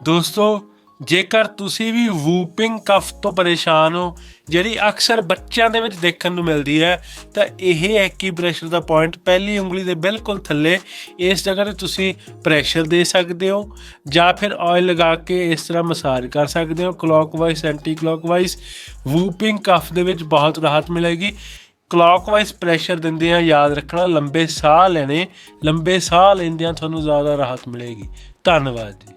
ਦੋਸਤੋ, ਜੇਕਰ ਤੁਸੀਂ ਵੀ ਵੂਪਿੰਗ ਕਫ ਤੋਂ ਪਰੇਸ਼ਾਨ ਹੋ, ਜਿਹੜੀ ਅਕਸਰ ਬੱਚਿਆਂ ਦੇ ਵਿੱਚ ਦੇਖਣ ਨੂੰ ਮਿਲਦੀ ਹੈ, ਤਾਂ ਇਹ ਐਕੀਪ੍ਰੈਸ਼ਰ ਦਾ ਪੁਆਇੰਟ ਪਹਿਲੀ ਉਂਗਲੀ ਦੇ ਬਿਲਕੁਲ ਥੱਲੇ ਇਸ ਜਗ੍ਹਾ 'ਤੇ ਤੁਸੀਂ ਪ੍ਰੈਸ਼ਰ ਦੇ ਸਕਦੇ ਹੋ, ਜਾਂ ਫਿਰ ਆਇਲ ਲਗਾ ਕੇ ਇਸ ਤਰ੍ਹਾਂ ਮਸਾਜ ਕਰ ਸਕਦੇ ਹੋ ਕਲੌਕਵਾਈਜ਼ ਐਂਟੀ ਕਲੌਕਵਾਈਜ਼। ਵੂਪਿੰਗ ਕਫ ਦੇ ਵਿੱਚ ਬਹੁਤ ਰਾਹਤ ਮਿਲੇਗੀ। ਕਲੌਕਵਾਈਜ਼ ਪ੍ਰੈਸ਼ਰ ਦਿੰਦੇ ਆ, ਯਾਦ ਰੱਖਣਾ, ਲੰਬੇ ਸਾਹ ਲੈਣੇ, ਲੰਬੇ ਸਾਹ ਲੈਂਦਿਆਂ ਤੁਹਾਨੂੰ ਜ਼ਿਆਦਾ ਰਾਹਤ ਮਿਲੇਗੀ। ਧੰਨਵਾਦ ਜੀ।